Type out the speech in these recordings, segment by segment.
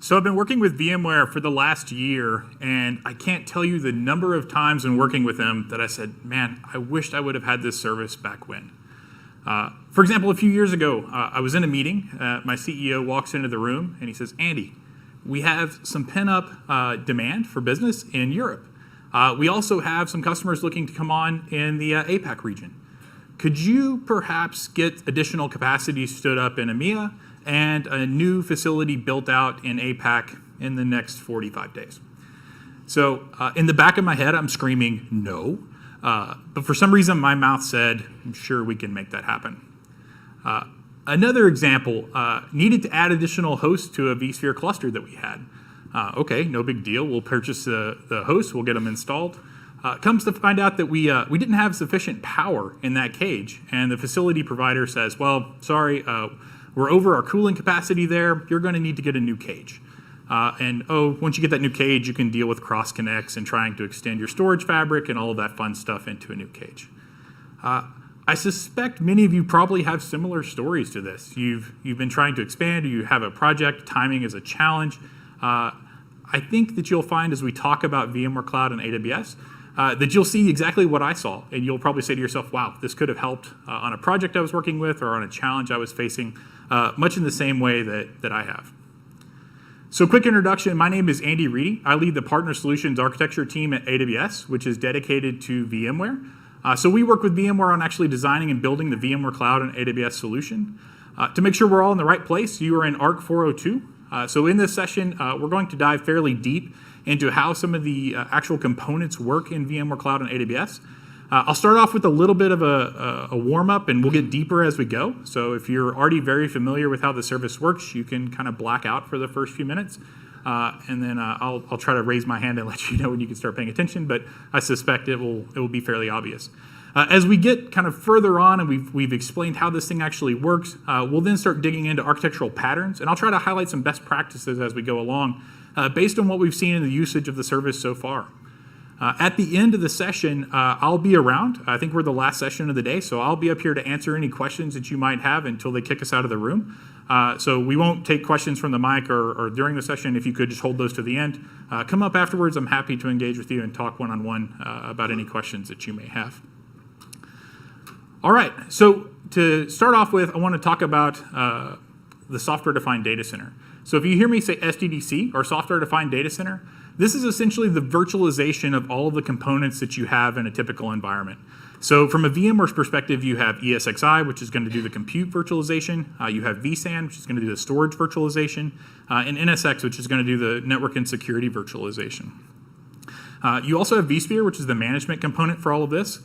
So I've been working with VMware for the last year, and I can't tell you the number of times in working with them that I said, man, I wished I would have had this service back when. For example, a few years ago, I was in a meeting. My CEO walks into the room, and he says, Andy, we have some pent-up demand for business in Europe. We also have some customers looking to come on in the APAC region. Could you perhaps get additional capacity stood up in EMEA and a new facility built out in APAC in the next 45 days? So in the back of my head, I'm screaming, no. But for some reason, my mouth said, I'm sure we can make that happen. Another example, needed to add additional hosts to a vSphere cluster that we had. Okay, no big deal. We'll purchase the hosts. We'll get them installed. Comes to find out that we didn't have sufficient power in that cage. And the facility provider says, well, sorry, we're over our cooling capacity there. You're going to need to get a new cage. Once you get that new cage, you can deal with cross connects and trying to extend your storage fabric and all of that fun stuff into a new cage. I suspect many of you probably have similar stories to this. You've been trying to expand, or you have a project, timing is a challenge. I think that you'll find as we talk about VMware Cloud and AWS, that you'll see exactly what I saw, and you'll probably say to yourself, wow, this could have helped on a project I was working with or on a challenge I was facing, much in the same way that I have. So quick introduction, my name is Andy Reedy. I lead the Partner Solutions Architecture team at AWS, which is dedicated to VMware. So we work with VMware on actually designing and building the VMware Cloud and AWS solution. To make sure we're all in the right place, you are in ARC402. So in this session, we're going to dive fairly deep into how some of the actual components work in VMware Cloud and AWS. I'll start off with a little bit of a warm-up, and we'll get deeper as we go. So if you're already very familiar with how the service works, you can kind of black out for the first few minutes. And then I'll try to raise my hand and let you know when you can start paying attention, but I suspect it will be fairly obvious. As we get kind of further on and we've explained how this thing actually works, we'll then start digging into architectural patterns, and I'll try to highlight some best practices as we go along based on what we've seen in the usage of the service so far. At the end of the session, I'll be around. I think we're the last session of the day, so I'll be up here to answer any questions that you might have until they kick us out of the room. So we won't take questions from the mic or during the session. If you could just hold those to the end. Come up afterwards. I'm happy to engage with you and talk one-on-one about any questions that you may have. All right, so to start off with, I want to talk about the software-defined data center. So if you hear me say SDDC, or software-defined data center, this is essentially the virtualization of all of the components that you have in a typical environment. So from a VMware perspective, you have ESXi, which is going to do the compute virtualization. You have VSAN, which is going to do the storage virtualization, and NSX, which is going to do the network and security virtualization. You also have vSphere, which is the management component for all of this.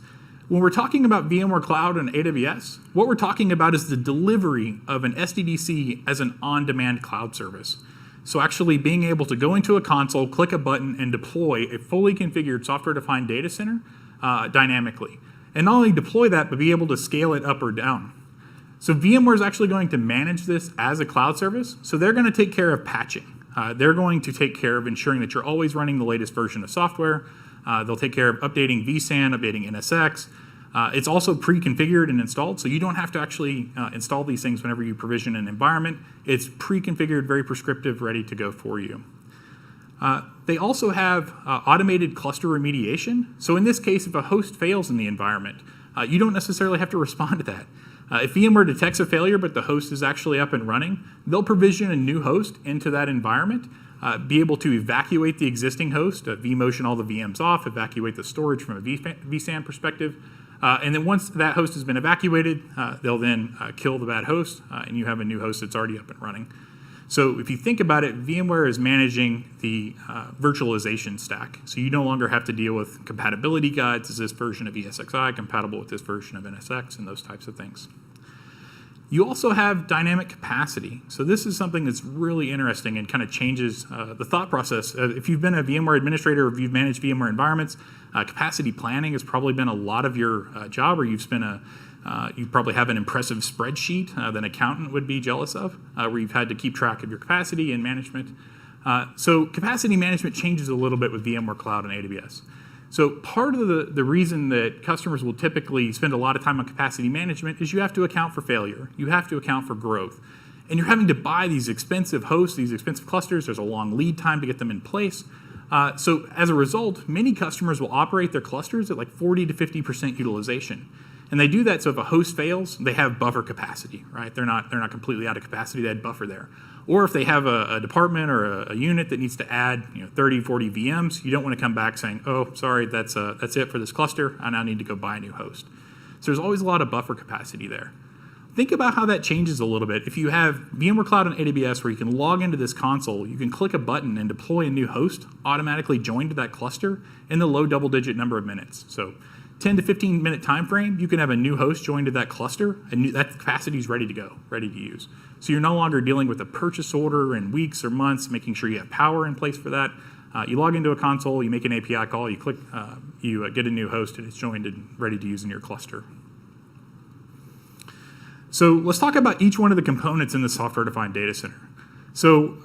When we're talking about VMware Cloud and AWS, what we're talking about is the delivery of an SDDC as an on-demand cloud service. So actually being able to go into a console, click a button, and deploy a fully configured software-defined data center dynamically. And not only deploy that, but be able to scale it up or down. So VMware is actually going to manage this as a cloud service. So they're going to take care of patching. They're going to take care of ensuring that you're always running the latest version of software. They'll take care of updating vSAN, updating NSX. It's also pre-configured and installed, so you don't have to actually install these things whenever you provision an environment. It's pre-configured, very prescriptive, ready to go for you. They also have automated cluster remediation. So in this case, if a host fails in the environment, you don't necessarily have to respond to that. If VMware detects a failure, but the host is actually up and running, they'll provision a new host into that environment, be able to evacuate the existing host, vMotion all the VMs off, evacuate the storage from a vSAN perspective, and then once that host has been evacuated, they'll then kill the bad host, and you have a new host that's already up and running. So if you think about it, VMware is managing the virtualization stack. So you no longer have to deal with compatibility guides. Is this version of ESXi compatible with this version of NSX and those types of things? You also have dynamic capacity. So this is something that's really interesting and kind of changes the thought process. If you've been a VMware administrator or if you've managed VMware environments, capacity planning has probably been a lot of your job, or you probably have an impressive spreadsheet that an accountant would be jealous of, where you've had to keep track of your capacity and management. So capacity management changes a little bit with VMware Cloud and AWS. So part of the reason that customers will typically spend a lot of time on capacity management is you have to account for failure. You have to account for growth. and you're having to buy these expensive hosts, these expensive clusters. There's a long lead time to get them in place. So as a result, many customers will operate their clusters at like 40 to 50% utilization. And they do that so if a host fails, they have buffer capacity, right? They're not completely out of capacity, they had buffer there. Or if they have a department or a unit that needs to add 30, 40 VMs, you don't want to come back saying, oh, sorry, that's it for this cluster. I now need to go buy a new host. So there's always a lot of buffer capacity there. Think about how that changes a little bit. If you have VMware Cloud on AWS where you can log into this console, you can click a button and deploy a new host, automatically join to that cluster in the low double-digit number of minutes. So 10 to 15 minute time frame, you can have a new host joined to that cluster, and that capacity is ready to go, ready to use. So you're no longer dealing with a purchase order in weeks or months, making sure you have power in place for that. You log into a console, you make an API call, you click, you get a new host, and it's joined and ready to use in your cluster. So let's talk about each one of the components in the software-defined data center. So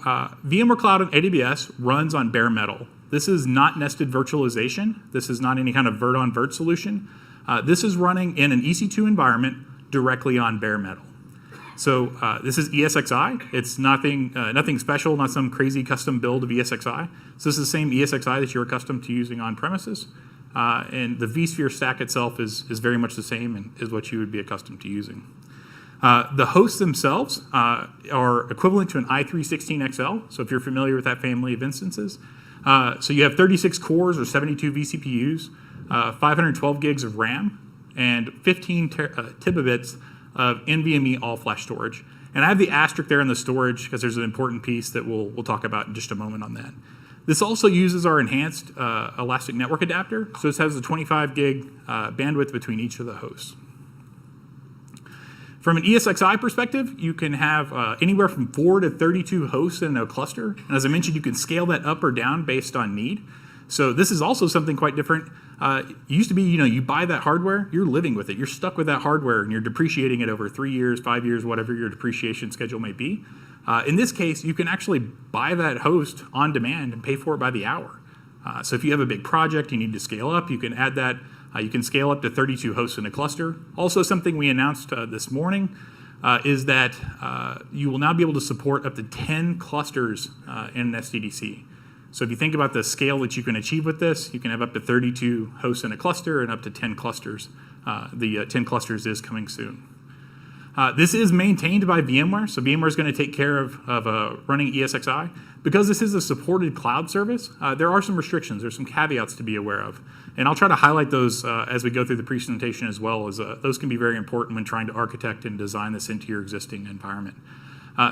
VMware Cloud on AWS runs on bare metal. This is not nested virtualization. This is not any kind of vert-on-vert solution. This is running in an EC2 environment directly on bare metal. So this is ESXi. It's nothing special, not some crazy custom build of ESXi. So this is the same ESXi that you're accustomed to using on premises. And the vSphere stack itself is very much the same and is what you would be accustomed to using. The hosts themselves are equivalent to an i3-16XL, so if you're familiar with that family of instances. So you have 36 cores or 72 vCPUs, 512 gigs of RAM, and 15 terabits of NVMe all-flash storage. And I have the asterisk there in the storage because there's an important piece that we'll talk about in just a moment on that. This also uses our enhanced elastic network adapter, so this has a 25 gig bandwidth between each of the hosts. From an ESXi perspective, you can have anywhere from 4 to 32 hosts in a cluster. And as I mentioned, you can scale that up or down based on need. So this is also something quite different. It used to be, you buy that hardware, you're living with it. You're stuck with that hardware, and you're depreciating it over 3 years, 5 years, whatever your depreciation schedule may be. In this case, you can actually buy that host on demand and pay for it by the hour. So if you have a big project, you need to scale up, you can add that. You can scale up to 32 hosts in a cluster. Also, something we announced this morning is that you will now be able to support up to 10 clusters in an SDDC. So if you think about the scale that you can achieve with this, you can have up to 32 hosts in a cluster and up to 10 clusters. The 10 clusters is coming soon. This is maintained by VMware, so VMware is going to take care of running ESXi. Because this is a supported cloud service, there are some restrictions. There's some caveats to be aware of. And I'll try to highlight those as we go through the presentation as well, as those can be very important when trying to architect and design this into your existing environment.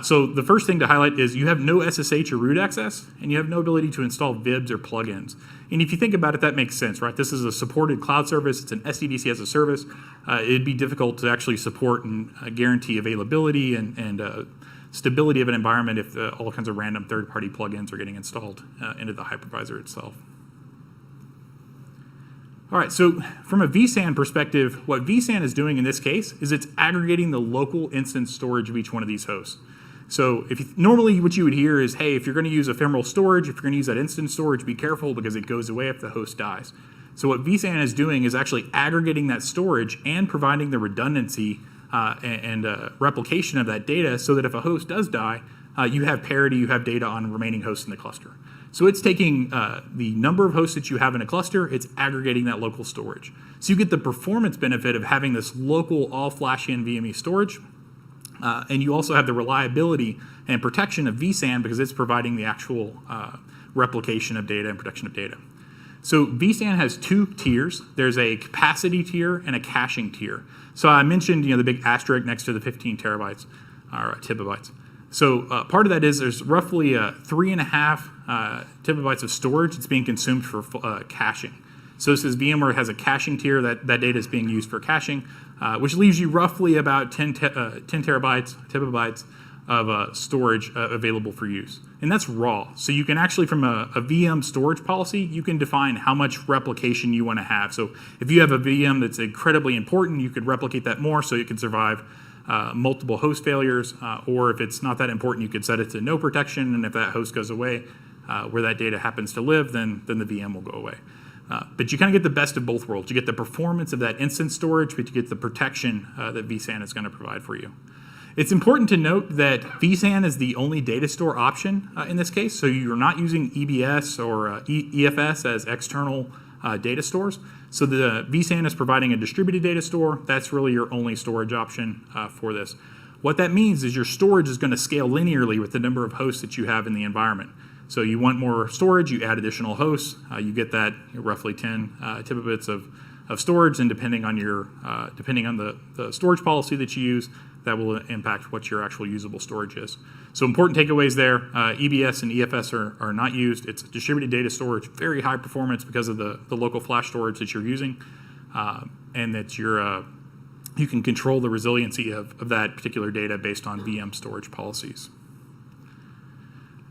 So the first thing to highlight is you have no SSH or root access, and you have no ability to install VIBs or plugins. And if you think about it, that makes sense, right? This is a supported cloud service. It's an SDDC as a service. It'd be difficult to actually support and guarantee availability and stability of an environment if all kinds of random third-party plugins are getting installed into the hypervisor itself. All right, so from a VSAN perspective, what VSAN is doing in this case is it's aggregating the local instance storage of each one of these hosts. So normally what you would hear is, hey, if you're going to use ephemeral storage, if you're going to use that instance storage, be careful because it goes away if the host dies. So what VSAN is doing is actually aggregating that storage and providing the redundancy and replication of that data so that if a host does die, you have parity, you have data on remaining hosts in the cluster. So it's taking the number of hosts that you have in a cluster, it's aggregating that local storage. So you get the performance benefit of having this local all-flash NVMe storage, and you also have the reliability and protection of vSAN because it's providing the actual replication of data and protection of data. So vSAN has two tiers. There's a capacity tier and a caching tier. So I mentioned the big asterisk next to the 15 terabytes or tibibytes. So part of that is there's roughly 3.5 tibibytes of storage that's being consumed for caching. So this is VMware has a caching tier that data is being used for caching, which leaves you roughly about 10 tibibytes of storage available for use. And that's raw. So you can actually, from a VM storage policy, you can define how much replication you want to have. So if you have a VM that's incredibly important, you could replicate that more so it can survive multiple host failures, or if it's not that important, you could set it to no protection, and if that host goes away, where that data happens to live, then the VM will go away. But you kind of get the best of both worlds. You get the performance of that instance storage, but you get the protection that vSAN is going to provide for you. It's important to note that VSAN is the only data store option in this case, so you're not using EBS or EFS as external data stores. So the VSAN is providing a distributed data store. That's really your only storage option for this. What that means is your storage is going to scale linearly with the number of hosts that you have in the environment. So you want more storage, you add additional hosts, you get that roughly 10 terabits of storage, and depending on the storage policy that you use, that will impact what your actual usable storage is. So important takeaways there, EBS and EFS are not used. It's distributed data storage, very high performance because of the local flash storage that you're using, and that you can control the resiliency of that particular data based on VM storage policies.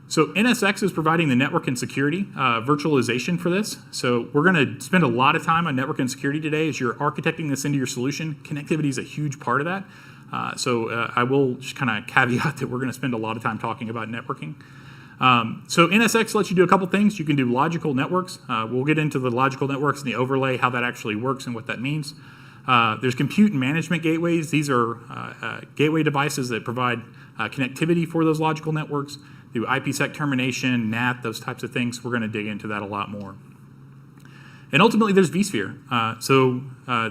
So NSX is providing the network and security virtualization for this. So we're going to spend a lot of time on network and security today as you're architecting this into your solution. Connectivity is a huge part of that. I will just kind of caveat that we're going to spend a lot of time talking about networking. So NSX lets you do a couple things. You can do logical networks. We'll get into the logical networks and the overlay, how that actually works and what that means. There's compute and management gateways. These are gateway devices that provide connectivity for those logical networks. Do IPsec termination, NAT, those types of things. We're going to dig into that a lot more. And ultimately, there's vSphere.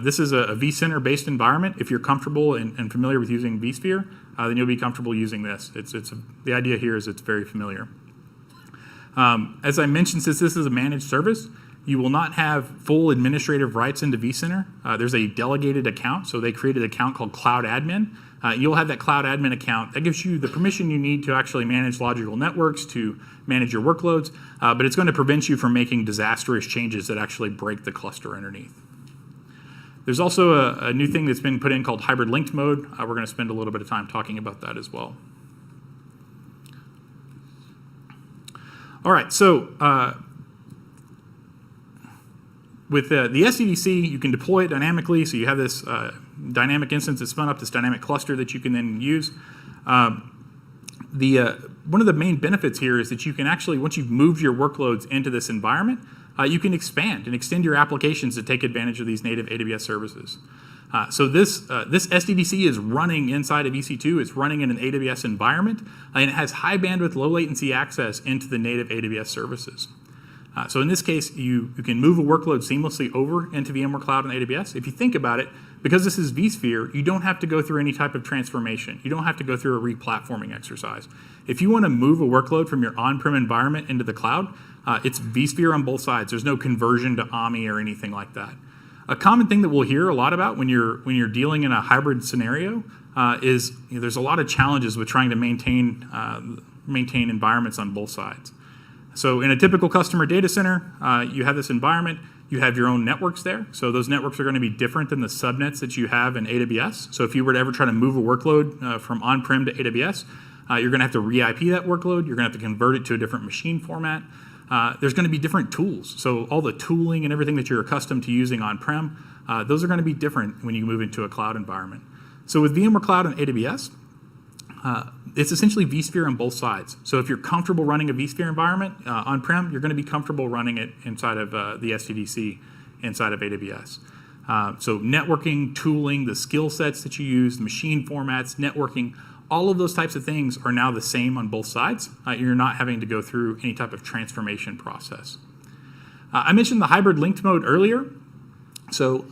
This is a vCenter-based environment. If you're comfortable and familiar with using vSphere, then you'll be comfortable using this. The idea here is it's very familiar. As I mentioned, since this is a managed service, you will not have full administrative rights into vCenter. There's a delegated account, so they created an account called Cloud Admin. You'll have that Cloud Admin account. That gives you the permission you need to actually manage logical networks, to manage your workloads, but it's going to prevent you from making disastrous changes that actually break the cluster underneath. There's also a new thing that's been put in called hybrid linked mode. We're going to spend a little bit of time talking about that as well. All right, so with the SDDC, you can deploy it dynamically, so you have this dynamic instance that's spun up, this dynamic cluster that you can then use. One of the main benefits here is that you can actually, once you've moved your workloads into this environment, you can expand and extend your applications to take advantage of these native AWS services. So this SDDC is running inside of EC2. It's running in an AWS environment, and it has high bandwidth, low latency access into the native AWS services. So in this case, you can move a workload seamlessly over into VMware Cloud and AWS. If you think about it, because this is vSphere, you don't have to go through any type of transformation. You don't have to go through a replatforming exercise. If you want to move a workload from your on-prem environment into the cloud, it's vSphere on both sides. There's no conversion to AMI or anything like that. A common thing that we'll hear a lot about when you're dealing in a hybrid scenario is there's a lot of challenges with trying to maintain environments on both sides. So in a typical customer data center, you have this environment, you have your own networks there. So those networks are going to be different than the subnets that you have in AWS. So if you were to ever try to move a workload from on-prem to AWS, you're going to have to re-IP that workload. You're going to have to convert it to a different machine format. There's going to be different tools. So all the tooling and everything that you're accustomed to using on-prem, those are going to be different when you move into a cloud environment. So with VMware Cloud and AWS, it's essentially vSphere on both sides. So if you're comfortable running a vSphere environment on-prem, you're going to be comfortable running it inside of the SDDC inside of AWS. So networking, tooling, the skill sets that you use, the machine formats, networking, all of those types of things are now the same on both sides. You're not having to go through any type of transformation process. I mentioned the hybrid linked mode earlier. So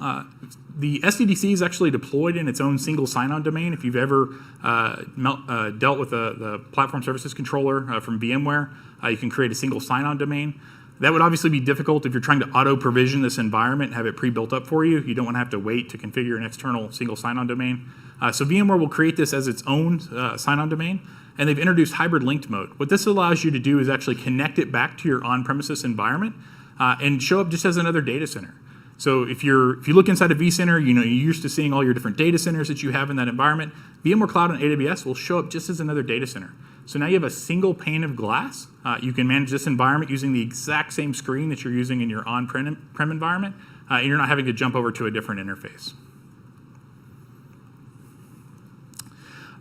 the SDDC is actually deployed in its own single sign-on domain. If you've ever dealt with the platform services controller from VMware, you can create a single sign-on domain. That would obviously be difficult if you're trying to auto-provision this environment and have it pre-built up for you. You don't want to have to wait to configure an external single sign-on domain. So VMware will create this as its own sign-on domain, and they've introduced hybrid linked mode. What this allows you to do is actually connect it back to your on-premises environment and show up just as another data center. So if you look inside a vCenter, you're used to seeing all your different data centers that you have in that environment. VMware Cloud and AWS will show up just as another data center. So now you have a single pane of glass. You can manage this environment using the exact same screen that you're using in your on-prem environment, and you're not having to jump over to a different interface.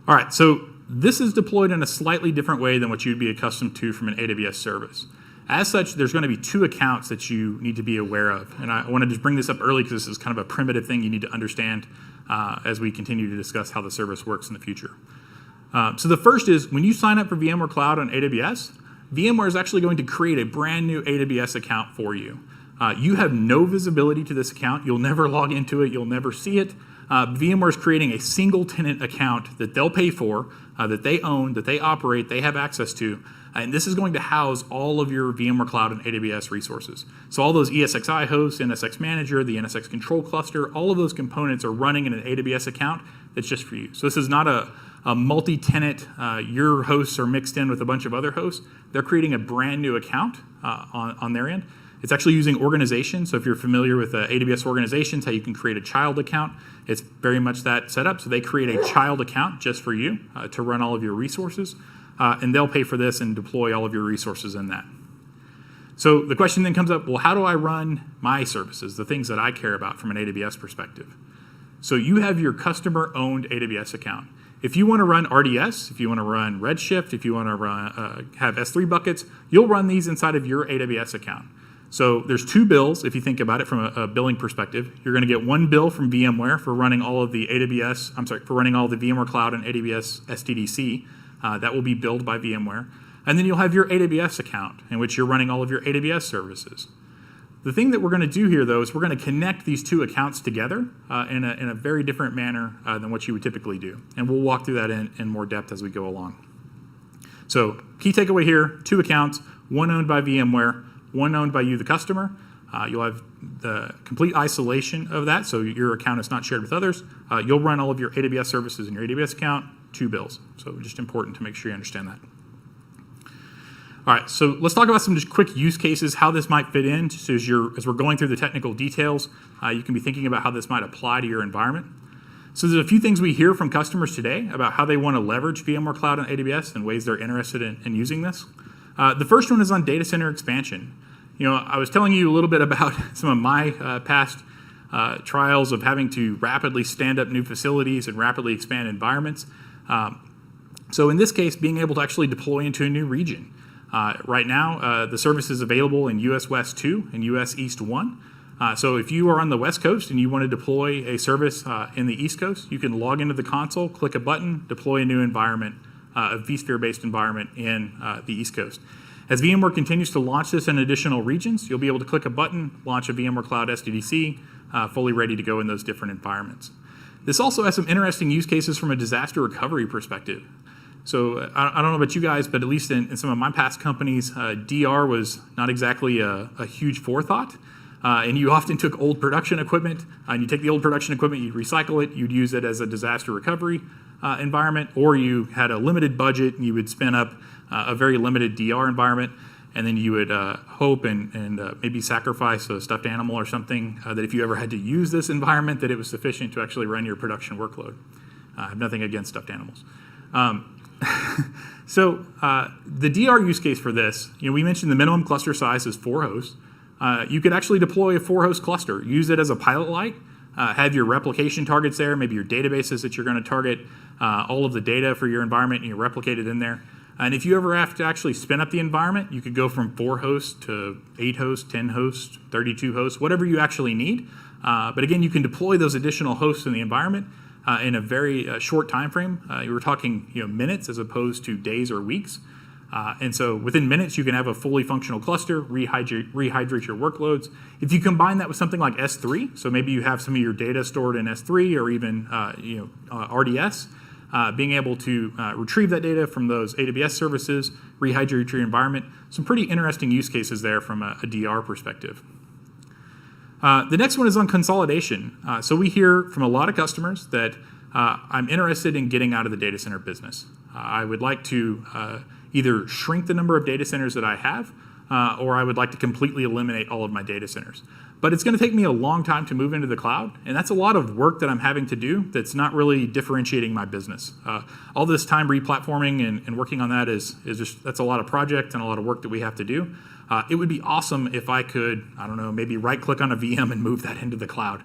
All right, so this is deployed in a slightly different way than what you'd be accustomed to from an AWS service. As such, there's going to be two accounts that you need to be aware of. And I want to just bring this up early because this is kind of a primitive thing you need to understand as we continue to discuss how the service works in the future. So the first is when you sign up for VMware Cloud on AWS, VMware is actually going to create a brand new AWS account for you. You have no visibility to this account. You'll never log into it. You'll never see it. VMware is creating a single tenant account that they'll pay for, that they own, that they operate, they have access to. And this is going to house all of your VMware Cloud and AWS resources. So all those ESXi hosts, NSX Manager, the NSX Control Cluster, all of those components are running in an AWS account that's just for you. So this is not a multi-tenant, your hosts are mixed in with a bunch of other hosts. They're creating a brand new account on their end. It's actually using organization. So if you're familiar with AWS organizations, how you can create a child account, it's very much that setup. So they create a child account just for you to run all of your resources. And they'll pay for this and deploy all of your resources in that. So the question then comes up, well, how do I run my services, the things that I care about from an AWS perspective? So you have your customer-owned AWS account. If you want to run RDS, if you want to run Redshift, if you want to run, have S3 buckets, you'll run these inside of your AWS account. So there's two bills, if you think about it from a billing perspective. You're going to get one bill from VMware for running all of the for running all the VMware Cloud and AWS SDDC. That will be billed by VMware. And then you'll have your AWS account in which you're running all of your AWS services. The thing that we're going to do here, though, is we're going to connect these two accounts together in a very different manner than what you would typically do. And we'll walk through that in more depth as we go along. So key takeaway here, two accounts, one owned by VMware, one owned by you, the customer. You'll have the complete isolation of that, so your account is not shared with others. You'll run all of your AWS services in your AWS account, two bills. So just important to make sure you understand that. All right, so let's talk about some just quick use cases, how this might fit in. So as we're going through the technical details, you can be thinking about how this might apply to your environment. So there's a few things we hear from customers today about how they want to leverage VMware Cloud and AWS and ways they're interested in using this. The first one is on data center expansion. You know, I was telling you a little bit about some of my past trials of having to rapidly stand up new facilities and rapidly expand environments. So in this case, being able to actually deploy into a new region. Right now, the service is available in US West 2 and US East 1. So if you are on the West Coast and you want to deploy a service in the East Coast, you can log into the console, click a button, deploy a new environment, a vSphere-based environment in the East Coast. As VMware continues to launch this in additional regions, you'll be able to click a button, launch a VMware Cloud SDDC, fully ready to go in those different environments. This also has some interesting use cases from a disaster recovery perspective. So I don't know about you guys, but at least in some of my past companies, DR was not exactly a huge forethought. And you often took old production equipment, and you take the old production equipment, you'd recycle it, you'd use it as a disaster recovery environment, or you had a limited budget and you would spin up a very limited DR environment, and then you would hope and maybe sacrifice a stuffed animal or something that if you ever had to use this environment, that it was sufficient to actually run your production workload. I have nothing against stuffed animals. So the DR use case for this, we mentioned the minimum cluster size is 4 hosts. You could actually deploy a 4-host cluster, use it as a pilot light, have your replication targets there, maybe your databases that you're going to target, all of the data for your environment, and you replicate it in there. And if you ever have to actually spin up the environment, you could go from 4 hosts to 8 hosts, 10 hosts, 32 hosts, whatever you actually need. But again, you can deploy those additional hosts in the environment in a very short time frame. You were talking minutes as opposed to days or weeks. And so within minutes, you can have a fully functional cluster, rehydrate your workloads. If you combine that with something like S3, so maybe you have some of your data stored in S3 or even RDS, being able to retrieve that data from those AWS services, rehydrate your environment, some pretty interesting use cases there from a DR perspective. The next one is on consolidation. So we hear from a lot of customers that I'm interested in getting out of the data center business. I would like to either shrink the number of data centers that I have, or I would like to completely eliminate all of my data centers. But it's going to take me a long time to move into the cloud, and that's a lot of work that I'm having to do that's not really differentiating my business. All this time replatforming and working on that is just, that's a lot of project and a lot of work that we have to do. It would be awesome if I could, I don't know, maybe right-click on a VM and move that into the cloud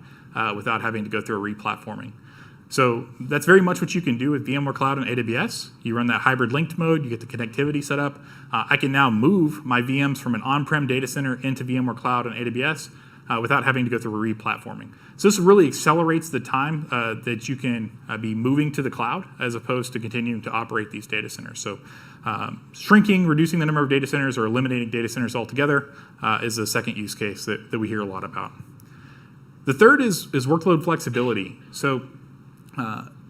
without having to go through a replatforming. So that's very much what you can do with VMware Cloud and AWS. You run that hybrid linked mode, you get the connectivity set up. I can now move my VMs from an on-prem data center into VMware Cloud and AWS without having to go through re-platforming. So this really accelerates the time that you can be moving to the cloud as opposed to continuing to operate these data centers. So shrinking, reducing the number of data centers, or eliminating data centers altogether is the second use case that we hear a lot about. The third is workload flexibility. So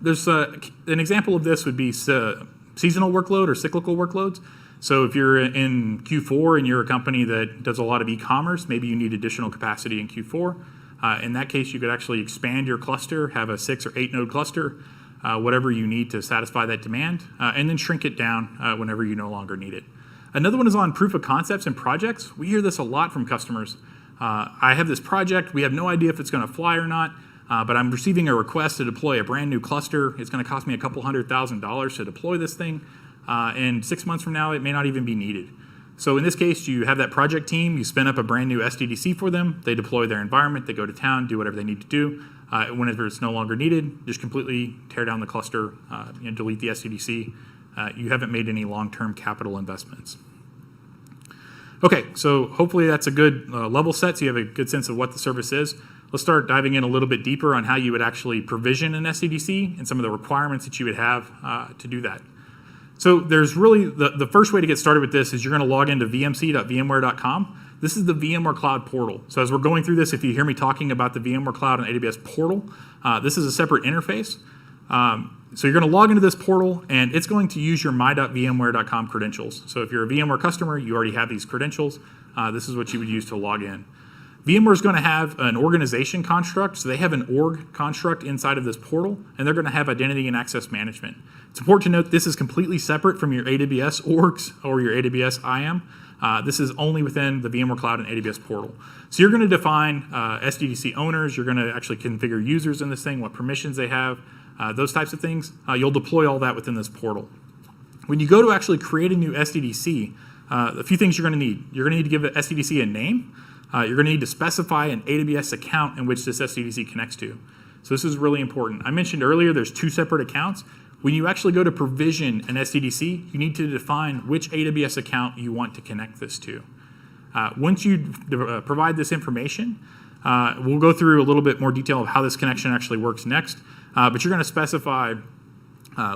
there's an example of this would be seasonal workload or cyclical workloads. So if you're in Q4 and you're a company that does a lot of e-commerce, maybe you need additional capacity in Q4. In that case, you could actually expand your cluster, have a 6 or 8 node cluster, whatever you need to satisfy that demand, and then shrink it down whenever you no longer need it. Another one is on proof of concepts and projects. We hear this a lot from customers. I have this project, we have no idea if it's going to fly or not, but I'm receiving a request to deploy a brand new cluster. It's going to cost me a couple $100,000 to deploy this thing, and 6 months from now, it may not even be needed. So in this case, you have that project team, you spin up a brand new SDDC for them, they deploy their environment, they go to town, do whatever they need to do. Whenever it's no longer needed, just completely tear down the cluster, delete the SDDC. You haven't made any long-term capital investments. Okay, so hopefully that's a good level set, so you have a good sense of what the service is. Let's start diving in a little bit deeper on how you would actually provision an SDDC and some of the requirements that you would have to do that. So there's really, the first way to get started with this is you're going to log into vmc.vmware.com. This is the VMware Cloud portal. So as we're going through this, if you hear me talking about the VMware Cloud and AWS portal, this is a separate interface. So you're going to log into this portal, and it's going to use your my.vmware.com credentials. So if you're a VMware customer, you already have these credentials. This is what you would use to log in. VMware is going to have an organization construct, so they have an org construct inside of this portal, and they're going to have identity and access management. It's important to note this is completely separate from your AWS orgs or your AWS IAM. This is only within the VMware Cloud and AWS portal. So you're going to define SDDC owners, you're going to actually configure users in this thing, what permissions they have, those types of things. You'll deploy all that within this portal. When you go to actually create a new SDDC, a few things you're going to need. You're going to need to give the SDDC a name. You're going to need to specify an AWS account in which this SDDC connects to. So this is really important. I mentioned earlier there's 2 separate accounts. When you actually go to provision an SDDC, you need to define which AWS account you want to connect this to. Once you provide this information, we'll go through a little bit more detail of how this connection actually works next, but you're going to specify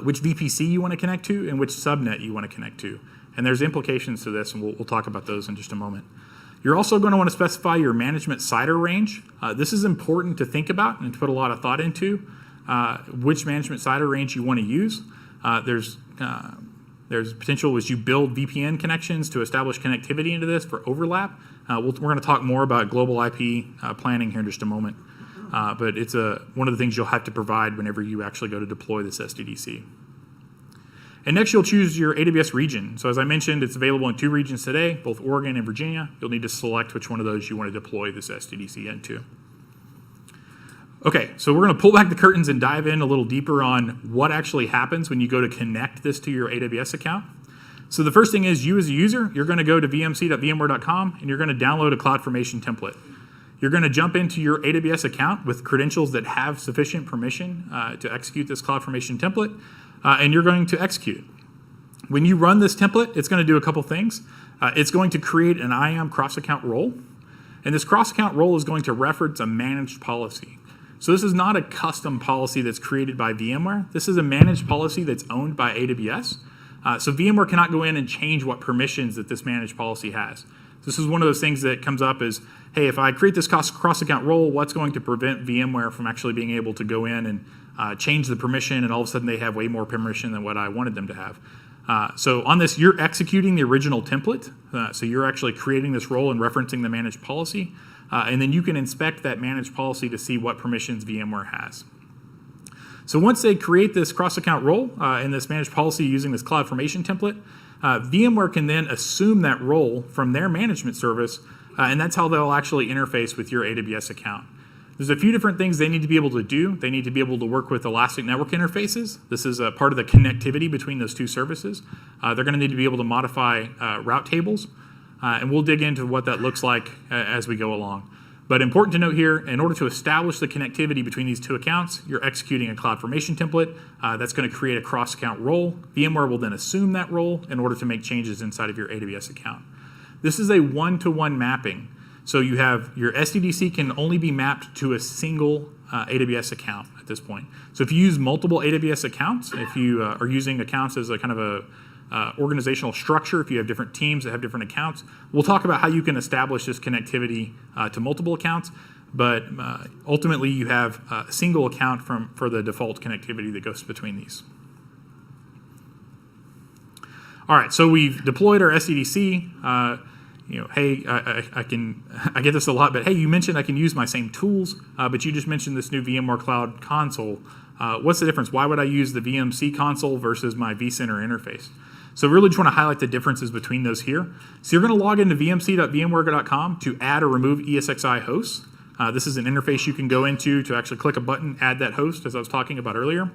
which VPC you want to connect to and which subnet you want to connect to. And there's implications to this, and we'll talk about those in just a moment. You're also going to want to specify your management CIDR range. This is important to think about and to put a lot of thought into, which management CIDR range you want to use. There's potential as you build VPN connections to establish connectivity into this for overlap. We're going to talk more about global IP planning here in just a moment. But it's one of the things you'll have to provide whenever you actually go to deploy this SDDC. And next, you'll choose your AWS region. So as I mentioned, it's available in 2 regions today, both Oregon and Virginia. You'll need to select which one of those you want to deploy this SDDC into. Okay, so we're going to pull back the curtains and dive in a little deeper on what actually happens when you go to connect this to your AWS account. So the first thing is, you as a user, you're going to go to vmc.vmware.com, and you're going to download a CloudFormation template. You're going to jump into your AWS account with credentials that have sufficient permission to execute this CloudFormation template, and you're going to execute. When you run this template, it's going to do a couple things. It's going to create an IAM cross-account role, and this cross-account role is going to reference a managed policy. So this is not a custom policy that's created by VMware. This is a managed policy that's owned by AWS. So VMware cannot go in and change what permissions that this managed policy has. This is one of those things that comes up is, hey, if I create this cross-account role, what's going to prevent VMware from actually being able to go in and change the permission, and all of a sudden they have way more permission than what I wanted them to have. So on this, you're executing the original template. So you're actually creating this role and referencing the managed policy. And then you can inspect that managed policy to see what permissions VMware has. So once they create this cross-account role in this managed policy using this CloudFormation template, VMware can then assume that role from their management service, and that's how they'll actually interface with your AWS account. There's a few different things they need to be able to do. They need to be able to work with Elastic Network Interfaces. This is a part of the connectivity between those 2 services. They're going to need to be able to modify route tables, and we'll dig into what that looks like as we go along. But important to note here, in order to establish the connectivity between these 2 accounts, you're executing a CloudFormation template that's going to create a cross-account role. VMware will then assume that role in order to make changes inside of your AWS account. This is a one-to-one mapping. So you have your SDDC can only be mapped to a single AWS account at this point. So if you use multiple AWS accounts, if you are using accounts as a kind of a organizational structure, if you have different teams that have different accounts, we'll talk about how you can establish this connectivity to multiple accounts. But ultimately, you have a single account for the default connectivity that goes between these. All right, so we've deployed our SDDC. Hey, I get this a lot, but hey, you mentioned I can use my same tools, but you just mentioned this new VMware Cloud console. What's the difference? Why would I use the VMC console versus my vCenter interface? So really just want to highlight the differences between those here. So you're going to log into vmc.vmware.com to add or remove ESXi hosts. This is an interface you can go into to actually click a button, add that host, as I was talking about earlier.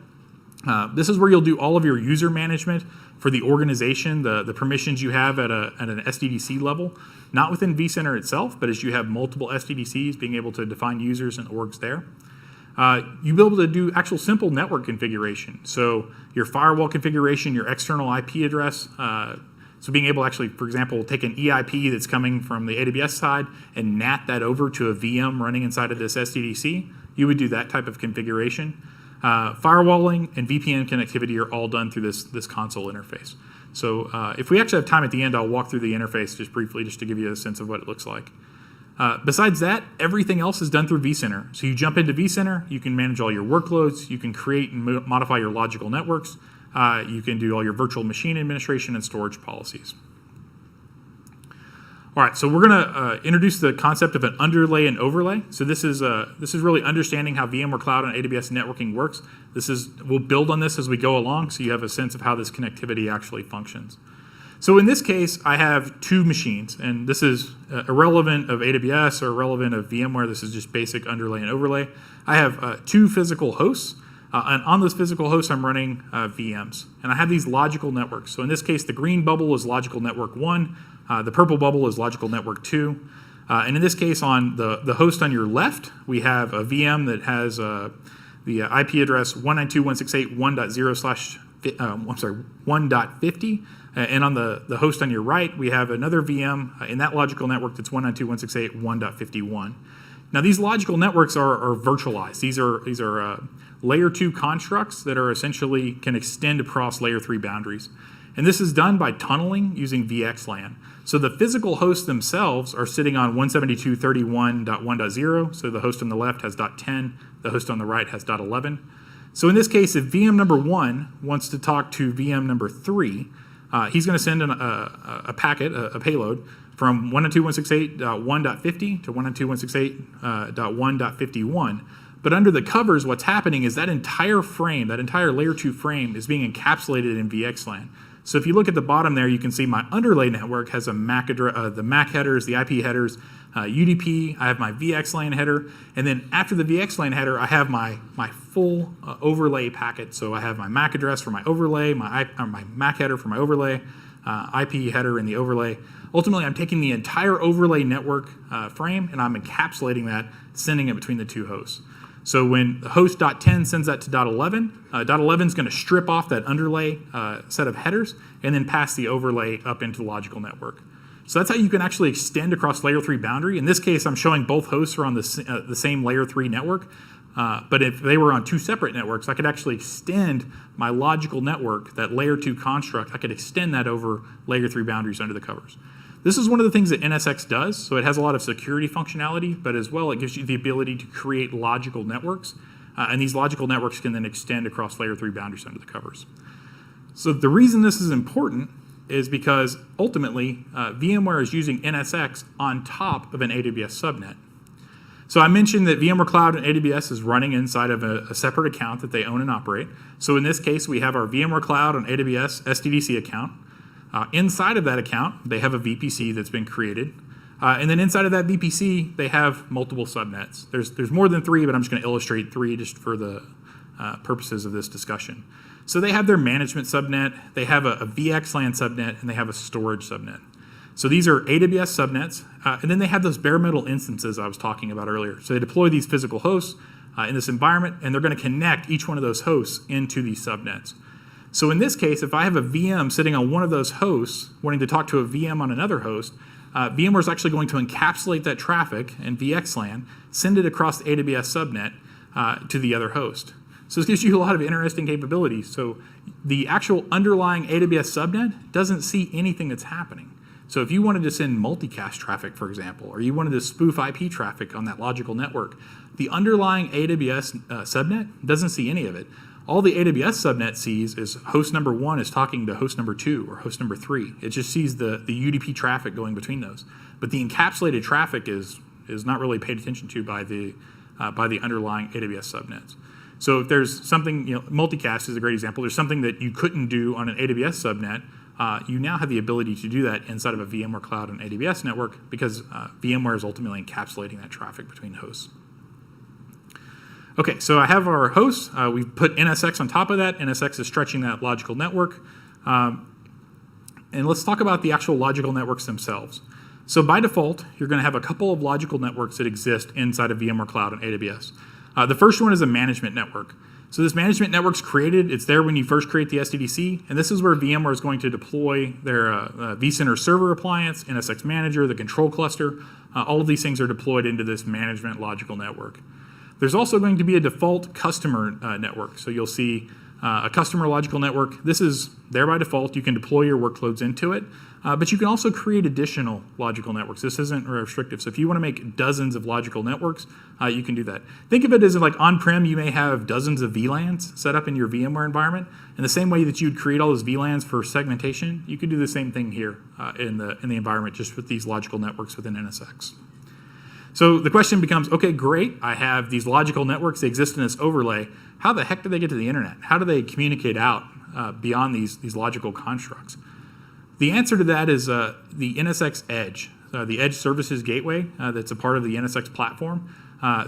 This is where you'll do all of your user management for the organization, the permissions you have at an SDDC level, not within vCenter itself, but as you have multiple SDDCs, being able to define users and orgs there. You'll be able to do actual simple network configuration. So your firewall configuration, your external IP address, so being able to actually, for example, take an EIP that's coming from the AWS side and NAT that over to a VM running inside of this SDDC, you would do that type of configuration. Firewalling and VPN connectivity are all done through this console interface. So if we actually have time at the end, I'll walk through the interface just briefly just to give you a sense of what it looks like. Besides that, everything else is done through vCenter. So you jump into vCenter, you can manage all your workloads, you can create and modify your logical networks, you can do all your virtual machine administration and storage policies. All right, so we're going to introduce the concept of an underlay and overlay. So this is really understanding how VMware Cloud and AWS networking works. We'll build on this as we go along, so you have a sense of how this connectivity actually functions. So in this case, I have two machines, and this is irrelevant of AWS or irrelevant of VMware. This is just basic underlay and overlay. I have two physical hosts, and on those physical hosts, I'm running VMs. And I have these logical networks. So in this case, the green bubble is logical network 1. The purple bubble is logical network 2. And in this case, on the host on your left, we have a VM that has the IP address 192.168.1.50. And on the host on your right, we have another VM in that logical network that's 192.168.1.51. Now, these logical networks are virtualized. These are layer 2 constructs that are essentially can extend across layer 3 boundaries. And this is done by tunneling using VXLAN. So the physical hosts themselves are sitting on 172.31.1.0. So the host on the left has .10. The host on the right has .11. So in this case, if VM number 1 wants to talk to VM number 3, he's going to send a packet, a payload, from 192.168.1.50 to 192.168.1.51. But under the covers, what's happening is that entire frame, that entire layer 2 frame, is being encapsulated in VXLAN. So if you look at the bottom there, you can see my underlay network has a MAC address, the MAC headers, the IP headers, UDP. I have my VXLAN header, and then after the VXLAN header, I have my full overlay packet. So I have my MAC address for my overlay, my MAC header for my overlay, IP header in the overlay. Ultimately, I'm taking the entire overlay network frame and I'm encapsulating that, sending it between the two hosts. So when the host .10 sends that to .11, .11 is going to strip off that underlay set of headers and then pass the overlay up into the logical network. So that's how you can actually extend across layer 3 boundary. In this case, I'm showing both hosts are on the same layer 3 network. But if they were on two separate networks, I could actually extend my logical network, that layer 2 construct, I could extend that over layer 3 boundaries under the covers. This is one of the things that NSX does, so it has a lot of security functionality, but as well it gives you the ability to create logical networks, and these logical networks can then extend across layer 3 boundaries under the covers. So the reason this is important is because ultimately VMware is using NSX on top of an AWS subnet. So I mentioned that VMware Cloud and AWS is running inside of a separate account that they own and operate. So in this case, we have our VMware Cloud and AWS SDDC account. Inside of that account, they have a VPC that's been created. And then inside of that VPC, they have multiple subnets. There's more than 3, but I'm just going to illustrate 3 just for the purposes of this discussion. So they have their management subnet, they have a VXLAN subnet, and they have a storage subnet. So these are AWS subnets, and then they have those bare metal instances I was talking about earlier. So they deploy these physical hosts in this environment, and they're going to connect each one of those hosts into these subnets. So in this case, if I have a VM sitting on one of those hosts wanting to talk to a VM on another host, VMware is actually going to encapsulate that traffic in VXLAN, send it across the AWS subnet to the other host. So this gives you a lot of interesting capabilities. So the actual underlying AWS subnet doesn't see anything that's happening. So if you wanted to send multicast traffic, for example, or you wanted to spoof IP traffic on that logical network, the underlying AWS subnet doesn't see any of it. All the AWS subnet sees is host number 1 is talking to host number 2 or host number 3. It just sees the UDP traffic going between those. But the encapsulated traffic is not really paid attention to by the underlying AWS subnets. So if there's something, multicast is a great example. There's something that you couldn't do on an AWS subnet. You now have the ability to do that inside of a VMware Cloud and AWS network because VMware is ultimately encapsulating that traffic between hosts. Okay, so I have our hosts. We've put NSX on top of that. NSX is stretching that logical network. And let's talk about the actual logical networks themselves. So by default, you're going to have a couple of logical networks that exist inside of VMware Cloud and AWS. The first one is a management network. So this management network's created. It's there when you first create the SDDC, and this is where VMware is going to deploy their vCenter server appliance, NSX Manager, the control cluster. All of these things are deployed into this management logical network. There's also going to be a default customer network. So you'll see a customer logical network. This is there by default. You can deploy your workloads into it, but you can also create additional logical networks. This isn't restrictive. So if you want to make dozens of logical networks, you can do that. Think of it as like on-prem, you may have dozens of VLANs set up in your VMware environment. In the same way that you'd create all those VLANs for segmentation, you can do the same thing here in the environment, just with these logical networks within NSX. So the question becomes, okay, great, I have these logical networks, they exist in this overlay. How the heck do they get to the internet? How do they communicate out beyond these logical constructs? The answer to that is the NSX Edge, the Edge Services Gateway that's a part of the NSX platform.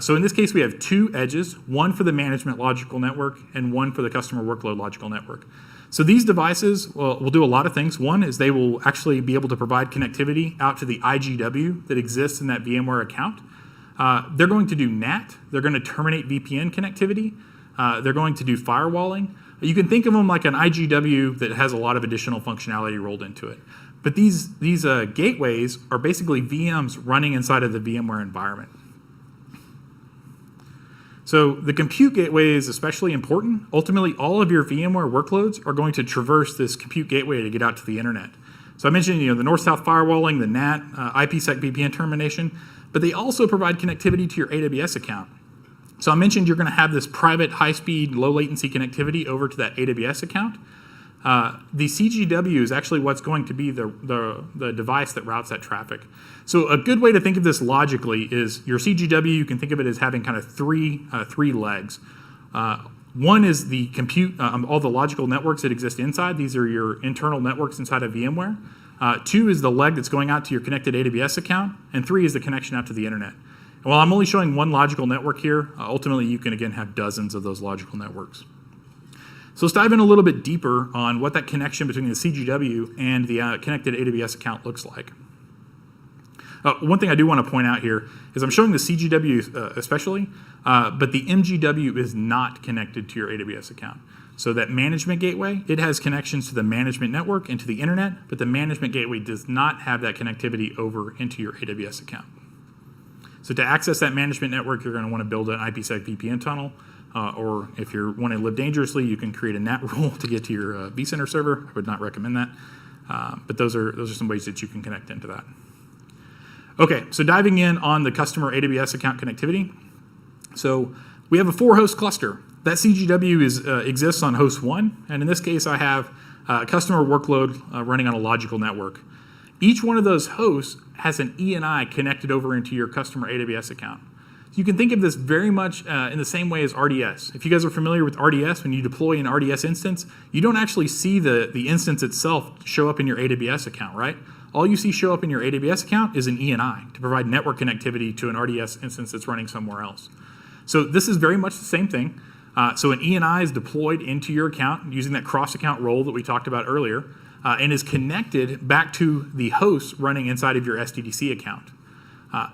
So in this case, we have 2 edges, one for the management logical network and one for the customer workload logical network. So these devices will do a lot of things. One is they will actually be able to provide connectivity out to the IGW that exists in that VMware account. They're going to do NAT. They're going to terminate VPN connectivity. They're going to do firewalling. You can think of them like an IGW that has a lot of additional functionality rolled into it. But these gateways are basically VMs running inside of the VMware environment. So the compute gateway is especially important. Ultimately, all of your VMware workloads are going to traverse this compute gateway to get out to the internet. So I mentioned the north-south firewalling, the NAT, IPsec VPN termination, but they also provide connectivity to your AWS account. So I mentioned you're going to have this private, high-speed, low-latency connectivity over to that AWS account. The CGW is actually what's going to be the device that routes that traffic. So a good way to think of this logically is your CGW, you can think of it as having kind of three legs. One is the compute, all the logical networks that exist inside. These are your internal networks inside of VMware. 2 is the leg that's going out to your connected AWS account. And 3 is the connection out to the internet. And while I'm only showing one logical network here, ultimately you can again have dozens of those logical networks. So let's dive in a little bit deeper on what that connection between the CGW and the connected AWS account looks like. One thing I do want to point out here is I'm showing the CGW especially, but the MGW is not connected to your AWS account. So that management gateway, it has connections to the management network and to the internet, but the management gateway does not have that connectivity over into your AWS account. So to access that management network, you're going to want to build an IPsec VPN tunnel. Or if you want to live dangerously, you can create a NAT rule to get to your vCenter server. I would not recommend that. But those are some ways that you can connect into that. Okay, so diving in on the customer AWS account connectivity. So we have a 4-host cluster. That CGW exists on host 1. And in this case, I have a customer workload running on a logical network. Each one of those hosts has an ENI connected over into your customer AWS account. You can think of this very much in the same way as RDS. If you guys are familiar with RDS, when you deploy an RDS instance, you don't actually see the instance itself show up in your AWS account, right? All you see show up in your AWS account is an ENI to provide network connectivity to an RDS instance that's running somewhere else. So this is very much the same thing. So an ENI is deployed into your account using that cross-account role that we talked about earlier and is connected back to the host running inside of your SDDC account.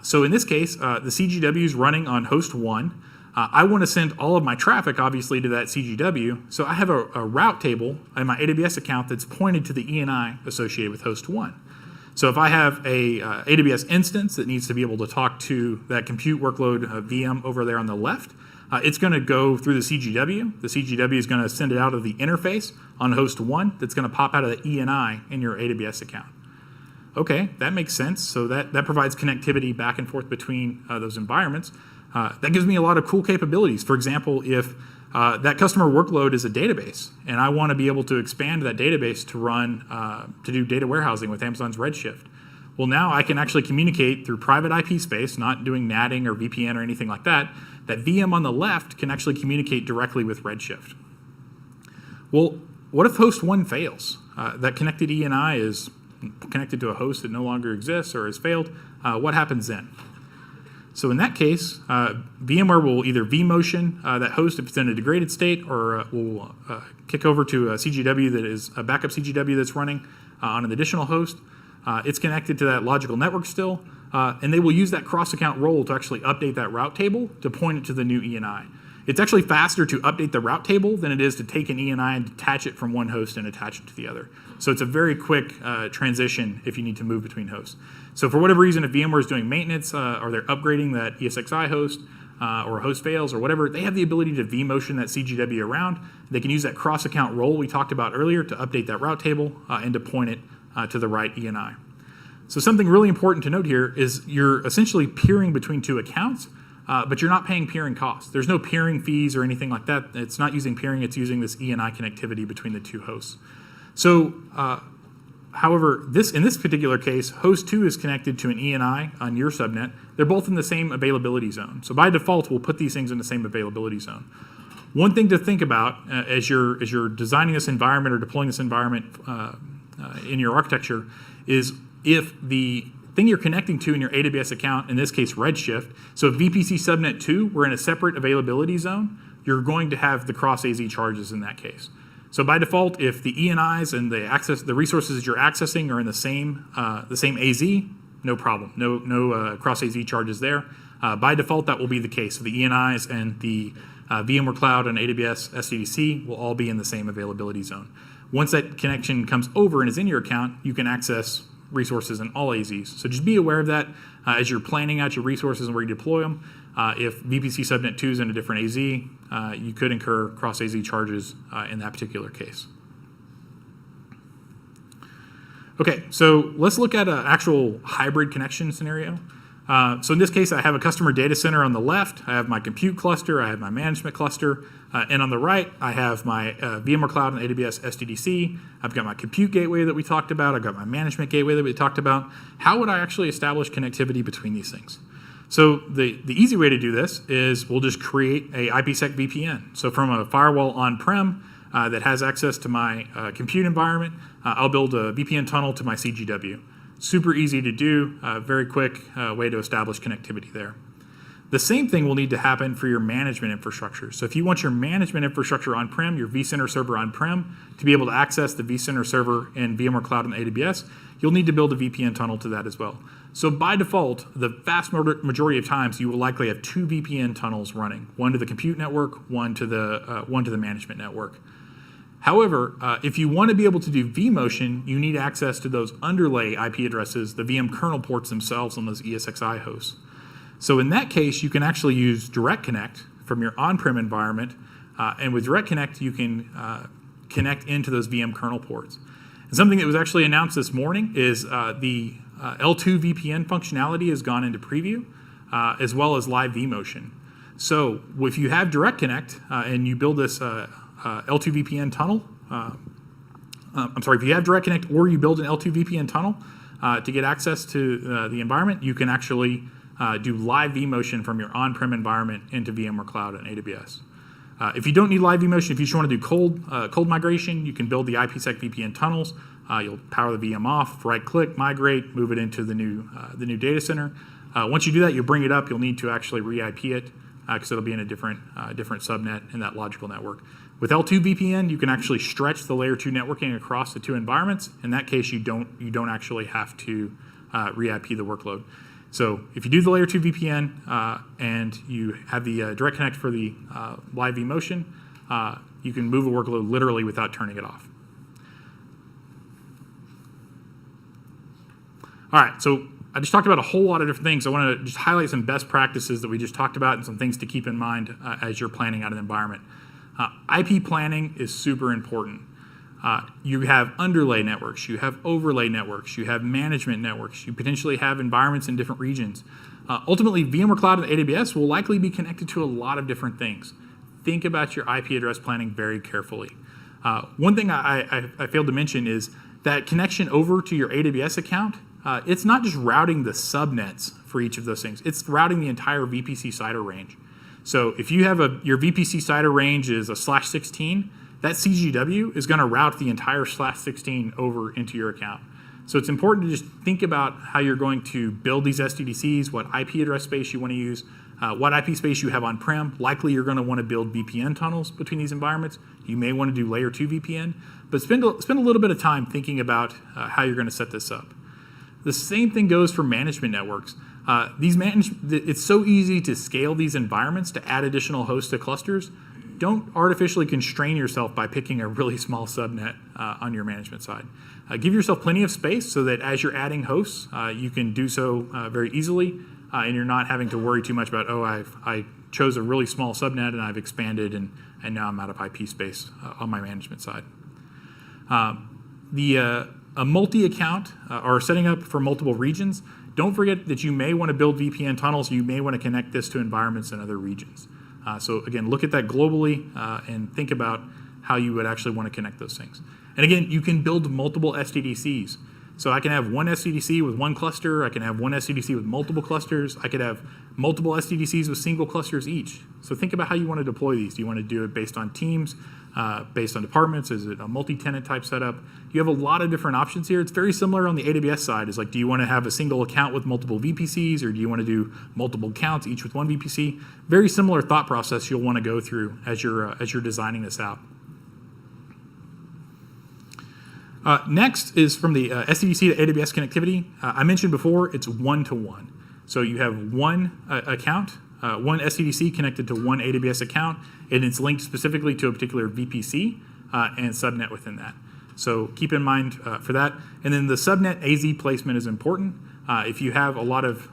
So in this case, the CGW is running on host 1. I want to send all of my traffic, obviously, to that CGW. So I have a route table in my AWS account that's pointed to the ENI associated with host 1. So if I have a AWS instance that needs to be able to talk to that compute workload VM over there on the left, it's going to go through the CGW. The CGW is going to send it out of the interface on host 1 that's going to pop out of the ENI in your AWS account. Okay, that makes sense. So that provides connectivity back and forth between those environments. That gives me a lot of cool capabilities. For example, if that customer workload is a database, and I want to be able to expand that database to run, to do data warehousing with Amazon's Redshift. Well, now I can actually communicate through private IP space, not doing NATing or VPN or anything like that. That VM on the left can actually communicate directly with Redshift. Well, what if host 1 fails? That connected ENI is connected to a host that no longer exists or has failed. What happens then? So in that case, VMware will either vMotion that host if it's in a degraded state, or will kick over to a CGW that is a backup CGW that's running on an additional host. It's connected to that logical network still, and they will use that cross-account role to actually update that route table to point it to the new ENI. It's actually faster to update the route table than it is to take an ENI and detach it from one host and attach it to the other. So it's a very quick transition if you need to move between hosts. So for whatever reason, if VMware is doing maintenance or they're upgrading that ESXi host or a host fails or whatever, they have the ability to vMotion that CGW around. They can use that cross-account role we talked about earlier to update that route table and to point it to the right ENI. So something really important to note here is you're essentially peering between two accounts, but you're not paying peering costs. There's no peering fees or anything like that. It's not using peering, it's using this ENI connectivity between the two hosts. So, however, in this particular case, host 2 is connected to an ENI on your subnet. They're both in the same availability zone. So by default, we'll put these things in the same availability zone. One thing to think about as you're designing this environment or deploying this environment in your architecture is if the thing you're connecting to in your AWS account, in this case Redshift, so if VPC subnet 2 were in a separate availability zone, you're going to have the cross AZ charges in that case. So by default, if the ENIs and the resources that you're accessing are in the same AZ, no problem, no cross AZ charges there. By default, that will be the case. So the ENIs and the VMware Cloud and AWS SDDC will all be in the same availability zone. Once that connection comes over and is in your account, you can access resources in all AZs. So just be aware of that as you're planning out your resources and where you deploy them. If VPC subnet 2 is in a different AZ, you could incur cross AZ charges in that particular case. Okay, so let's look at an actual hybrid connection scenario. So in this case, I have a customer data center on the left. I have my compute cluster. I have my management cluster. And on the right, I have my VMware Cloud and AWS SDDC. I've got my compute gateway that we talked about. I've got my management gateway that we talked about. How would I actually establish connectivity between these things? So the easy way to do this is we'll just create a IPsec VPN. So from a firewall on-prem that has access to my compute environment, I'll build a VPN tunnel to my CGW. Super easy to do, very quick way to establish connectivity there. The same thing will need to happen for your management infrastructure. So if you want your management infrastructure on-prem, your vCenter server on-prem, to be able to access the vCenter server in VMware Cloud and AWS, you'll need to build a VPN tunnel to that as well. So by default, the vast majority of times, you will likely have two VPN tunnels running, one to the compute network, one to the management network. However, if you want to be able to do vMotion, you need access to those underlay IP addresses, the VM kernel ports themselves on those ESXi hosts. So in that case, you can actually use Direct Connect from your on-prem environment, and with Direct Connect, you can connect into those VM kernel ports. And something that was actually announced this morning is the L2 VPN functionality has gone into preview, as well as live vMotion. So if you have Direct Connect and you build this L2 VPN tunnel, if you have Direct Connect or you build an L2 VPN tunnel to get access to the environment, you can actually do live vMotion from your on-prem environment into VMware Cloud and AWS. If you don't need live vMotion, if you just want to do cold migration, you can build the IPsec VPN tunnels. You'll power the VM off, right-click, migrate, move it into the new data center. Once you do that, you'll bring it up. You'll need to actually re-IP it because it'll be in a different subnet in that logical network. With L2 VPN, you can actually stretch the layer 2 networking across the two environments. In that case, you don't actually have to re-IP the workload. So if you do the layer 2 VPN and you have the Direct Connect for the live vMotion, you can move a workload literally without turning it off. All right, so I just talked about a whole lot of different things. I want to just highlight some best practices that we just talked about and some things to keep in mind as you're planning out an environment. IP planning is super important. You have underlay networks, you have overlay networks, you have management networks, you potentially have environments in different regions. Ultimately, VMware Cloud and AWS will likely be connected to a lot of different things. Think about your IP address planning very carefully. One thing I failed to mention is that connection over to your AWS account, it's not just routing the subnets for each of those things, it's routing the entire VPC CIDR range. So if you have your VPC CIDR range is a /16, that CGW is going to route the entire /16 over into your account. So it's important to just think about how you're going to build these SDDCs, what IP address space you want to use, what IP space you have on-prem. Likely you're going to want to build VPN tunnels between these environments. You may want to do layer 2 VPN, but spend a little bit of time thinking about how you're going to set this up. The same thing goes for management networks. It's so easy to scale these environments to add additional hosts to clusters. Don't artificially constrain yourself by picking a really small subnet on your management side. Give yourself plenty of space so that as you're adding hosts, you can do so very easily, and you're not having to worry too much about, I chose a really small subnet and I've expanded and now I'm out of IP space on my management side. A multi-account or setting up for multiple regions, don't forget that you may want to build VPN tunnels. You may want to connect this to environments in other regions. So again, look at that globally and think about how you would actually want to connect those things. And again, you can build multiple SDDCs. So I can have one SDDC with one cluster. I can have one SDDC with multiple clusters. I could have multiple SDDCs with single clusters each. So think about how you want to deploy these. Do you want to do it based on teams, based on departments? Is it a multi-tenant type setup? You have a lot of different options here. It's very similar on the AWS side. It's like, do you want to have a single account with multiple VPCs, or do you want to do multiple accounts, each with one VPC? Very similar thought process you'll want to go through as you're designing this out. Next is from the SDDC to AWS connectivity. I mentioned before, it's one-to-one. So you have one account, one SDDC connected to one AWS account, and it's linked specifically to a particular VPC and subnet within that. So keep in mind for that. And then the subnet AZ placement is important. If you have a lot of,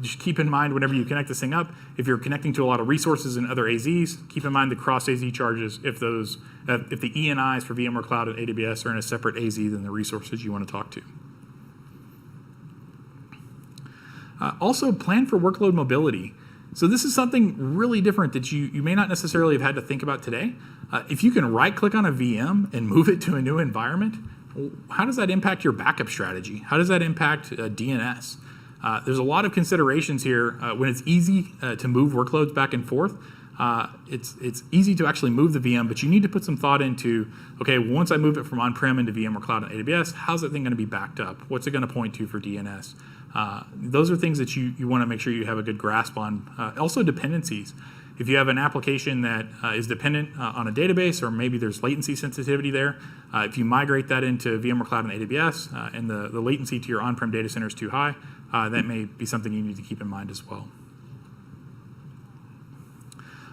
just keep in mind whenever you connect this thing up, if you're connecting to a lot of resources and other AZs, keep in mind the cross AZ charges if the ENIs for VMware Cloud and AWS are in a separate AZ than the resources you want to talk to. Also, plan for workload mobility. So this is something really different that you may not necessarily have had to think about today. If you can right-click on a VM and move it to a new environment, how does that impact your backup strategy? How does that impact DNS? There's a lot of considerations here. When it's easy to move workloads back and forth, it's easy to actually move the VM, but you need to put some thought into, okay, once I move it from on-prem into VMware Cloud and AWS, how's that thing going to be backed up? What's it going to point to for DNS? Those are things that you want to make sure you have a good grasp on. Also dependencies. If you have an application that is dependent on a database, or maybe there's latency sensitivity there, if you migrate that into VMware Cloud and AWS and the latency to your on-prem data center is too high, that may be something you need to keep in mind as well.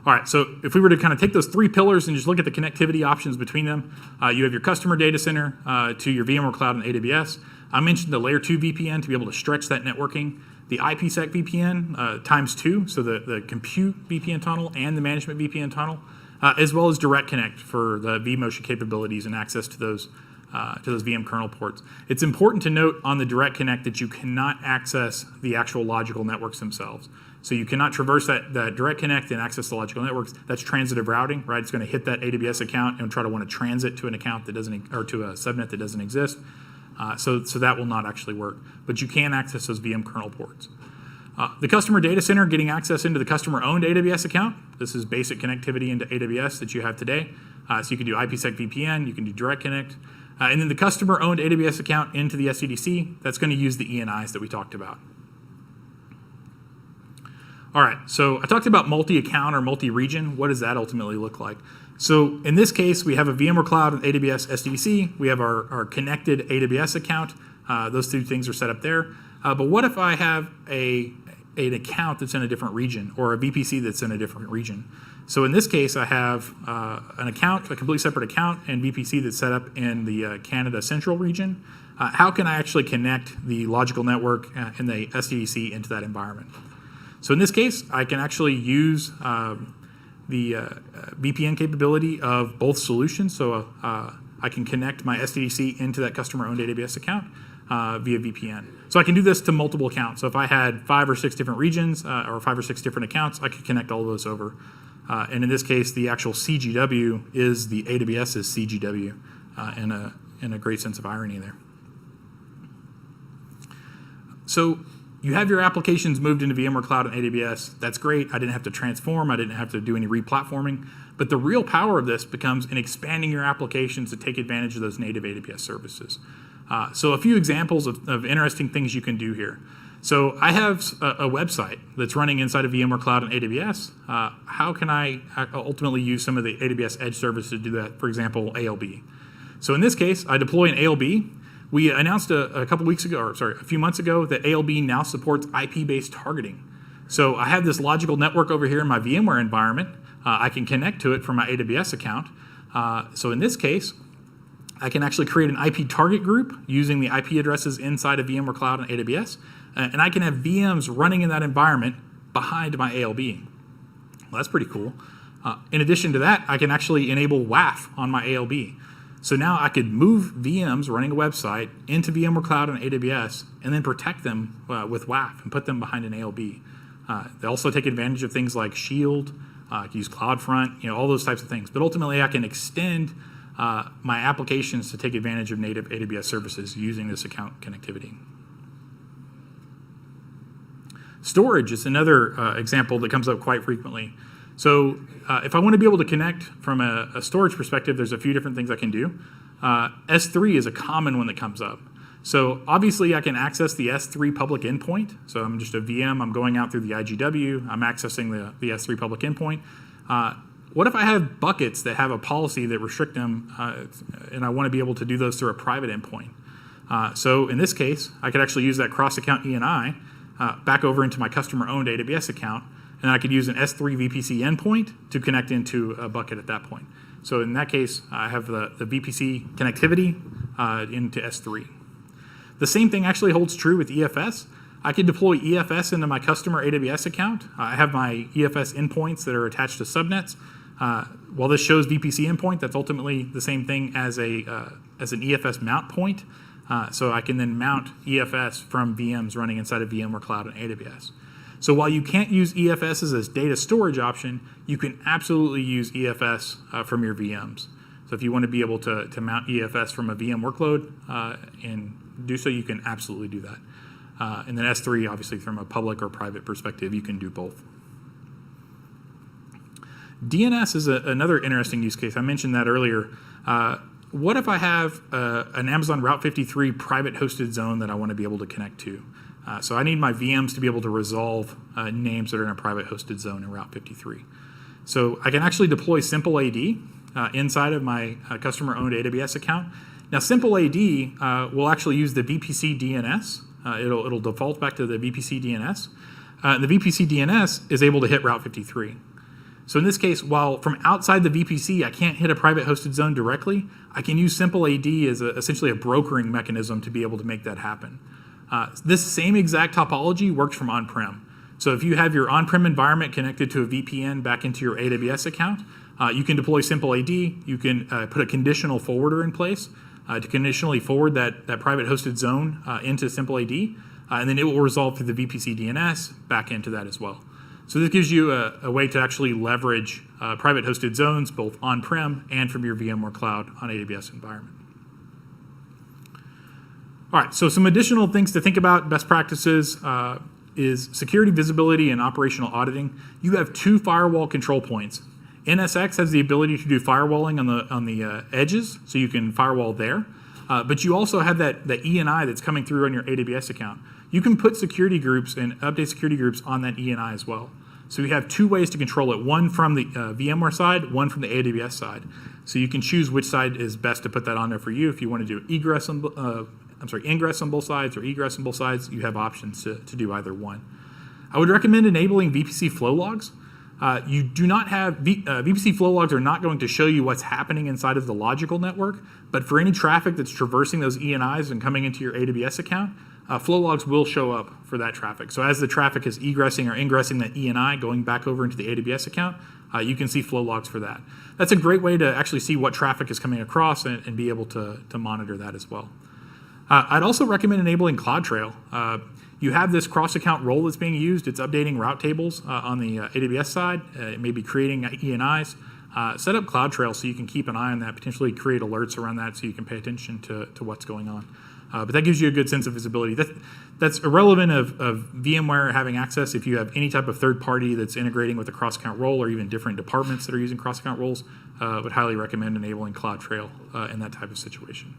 All right, so if we were to kind of take those three pillars and just look at the connectivity options between them, you have your customer data center to your VMware Cloud and AWS. I mentioned the layer 2 VPN to be able to stretch that networking. The IPsec VPN times 2, so the compute VPN tunnel and the management VPN tunnel, as well as direct connect for the vMotion capabilities and access to those VM kernel ports. It's important to note on the direct connect that you cannot access the actual logical networks themselves. So you cannot traverse that direct connect and access the logical networks. That's transitive routing, right? It's going to hit that AWS account and try to want to transit to an account that doesn't, or to a subnet that doesn't exist. So that will not actually work. But you can access those VM kernel ports. The customer data center getting access into the customer-owned AWS account. This is basic connectivity into AWS that you have today. So you can do IPsec VPN, you can do direct connect. And then the customer-owned AWS account into the SDDC, that's going to use the ENIs that we talked about. All right, so I talked about multi-account or multi-region. What does that ultimately look like? So in this case, we have a VMware Cloud and AWS SDDC. We have our connected AWS account. Those two things are set up there. But what if I have a an account that's in a different region or a VPC that's in a different region. So in this case, I have an account, a completely separate account and VPC that's set up in the Canada Central region. How can I actually connect the logical network and the SDDC into that environment? So in this case, I can actually use the VPN capability of both solutions. So I can connect my SDDC into that customer-owned AWS account via VPN. So I can do this to multiple accounts. So if I had 5 or 6 different regions or 5 or 6 different accounts, I could connect all of those over. And in this case, the actual CGW is the AWS's CGW in a great sense of irony there. So you have your applications moved into VMware Cloud and AWS. That's great. I didn't have to transform. I didn't have to do any replatforming. But the real power of this becomes in expanding your applications to take advantage of those native AWS services. So a few examples of interesting things you can do here. So I have a website that's running inside of VMware Cloud and AWS. How can I ultimately use some of the AWS Edge services to do that? For example, ALB. So in this case, I deploy an ALB. We announced a few months ago that ALB now supports IP-based targeting. So I have this logical network over here in my VMware environment. I can connect to it from my AWS account. So in this case, I can actually create an IP target group using the IP addresses inside of VMware Cloud and AWS. And I can have VMs running in that environment behind my ALB. Well, that's pretty cool. In addition to that, I can actually enable WAF on my ALB. So now I could move VMs running a website into VMware Cloud and AWS and then protect them with WAF and put them behind an ALB. They also take advantage of things like Shield, I can use CloudFront, all those types of things. But ultimately, I can extend my applications to take advantage of native AWS services using this account connectivity. Storage is another example that comes up quite frequently. So if I want to be able to connect from a storage perspective, there's a few different things I can do. S3 is a common one that comes up. So obviously, I can access the S3 public endpoint. So I'm just a VM. I'm going out through the IGW. I'm accessing the S3 public endpoint. What if I have buckets that have a policy that restrict them, and I want to be able to do those through a private endpoint? So in this case, I could actually use that cross-account ENI back over into my customer-owned AWS account, and I could use an S3 VPC endpoint to connect into a bucket at that point. So in that case, I have the VPC connectivity into S3. The same thing actually holds true with EFS. I could deploy EFS into my customer AWS account. I have my EFS endpoints that are attached to subnets. While this shows VPC endpoint, that's ultimately the same thing as an EFS mount point. So I can then mount EFS from VMs running inside of VMware Cloud and AWS. So while you can't use EFS as a data storage option, you can absolutely use EFS from your VMs. So if you want to be able to mount EFS from a VM workload and do so, you can absolutely do that. And then S3, obviously, from a public or private perspective, you can do both. DNS is another interesting use case. I mentioned that earlier. What if I have an Amazon Route 53 private hosted zone that I want to be able to connect to? So I need my VMs to be able to resolve names that are in a private hosted zone in Route 53. So I can actually deploy Simple AD inside of my customer-owned AWS account. Now, Simple AD will actually use the VPC DNS. It'll default back to the VPC DNS. The VPC DNS is able to hit Route 53. So in this case, while from outside the VPC, I can't hit a private hosted zone directly, I can use Simple AD as essentially a brokering mechanism to be able to make that happen. This same exact topology works from on-prem. So if you have your on-prem environment connected to a VPN back into your AWS account, you can deploy Simple AD. You can put a conditional forwarder in place to conditionally forward that private hosted zone into Simple AD, and then it will resolve through the VPC DNS back into that as well. So this gives you a way to actually leverage private hosted zones both on-prem and from your VMware Cloud on AWS environment. All right, so some additional things to think about, best practices, is security, visibility, and operational auditing. You have 2 firewall control points. NSX has the ability to do firewalling on the edges, so you can firewall there. But you also have that ENI that's coming through on your AWS account. You can put security groups and update security groups on that ENI as well. So you have 2 ways to control it, one from the VMware side, one from the AWS side. So you can choose which side is best to put that on there for you. If you want to do ingress on both sides or egress on both sides, you have options to do either one. I would recommend enabling VPC flow logs. You do not have, VPC flow logs are not going to show you what's happening inside of the logical network, but for any traffic that's traversing those ENIs and coming into your AWS account, flow logs will show up for that traffic. So as the traffic is egressing or ingressing that ENI, going back over into the AWS account, you can see flow logs for that. That's a great way to actually see what traffic is coming across and be able to monitor that as well. I'd also recommend enabling CloudTrail. You have this cross-account role that's being used. It's updating route tables on the AWS side. It may be creating ENIs. Set up CloudTrail so you can keep an eye on that, potentially create alerts around that so you can pay attention to what's going on. But that gives you a good sense of visibility. That's irrelevant of VMware having access. If you have any type of third party that's integrating with a cross-account role or even different departments that are using cross-account roles, would highly recommend enabling CloudTrail in that type of situation.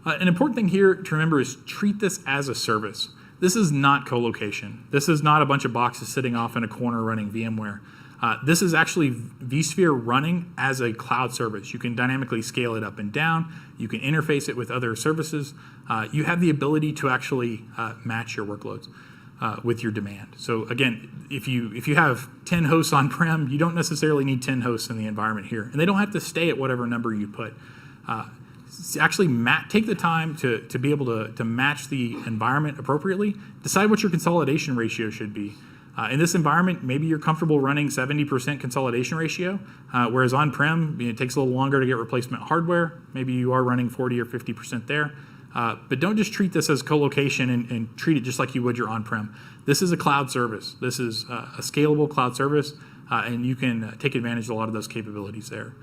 An important thing here to remember is treat this as a service. This is not co-location. This is not a bunch of boxes sitting off in a corner running VMware. This is actually vSphere running as a cloud service. You can dynamically scale it up and down. You can interface it with other services. You have the ability to actually match your workloads with your demand. So again, if you have 10 hosts on-prem, you don't necessarily need 10 hosts in the environment here. And they don't have to stay at whatever number you put. Actually take the time to be able to match the environment appropriately. Decide what your consolidation ratio should be. In this environment, maybe you're comfortable running 70% consolidation ratio, whereas on-prem, it takes a little longer to get replacement hardware. Maybe you are running 40 or 50% there. But don't just treat this as co-location and treat it just like you would your on-prem. This is a cloud service. This is a scalable cloud service, and you can take advantage of a lot of those capabilities there.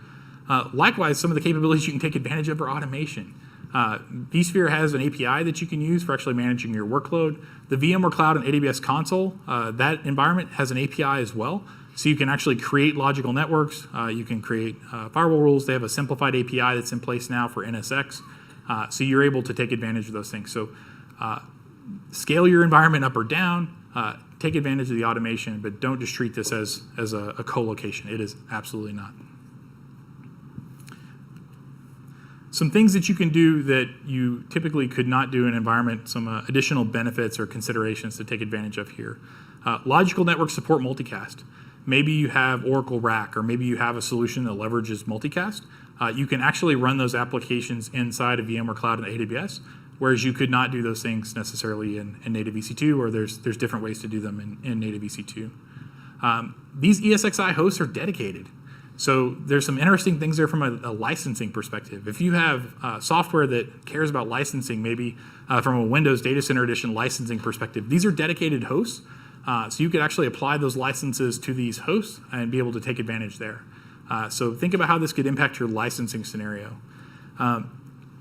Likewise, some of the capabilities you can take advantage of are automation. vSphere has an API that you can use for actually managing your workload. The VMware Cloud and AWS console, that environment has an API as well. So you can actually create logical networks. You can create firewall rules. They have a simplified API that's in place now for NSX. So you're able to take advantage of those things. So scale your environment up or down. Take advantage of the automation, but don't just treat this as a co-location. It is absolutely not. Some things that you can do that you typically could not do in an environment, some additional benefits or considerations to take advantage of here. Logical network support multicast. Maybe you have Oracle RAC, or maybe you have a solution that leverages multicast. You can actually run those applications inside of VMware Cloud and AWS, whereas you could not do those things necessarily in native EC2, or there's different ways to do them in native EC2. These ESXi hosts are dedicated. So there's some interesting things there from a licensing perspective. If you have software that cares about licensing, maybe from a Windows Data Center Edition licensing perspective, these are dedicated hosts. So you could actually apply those licenses to these hosts and be able to take advantage there. So think about how this could impact your licensing scenario.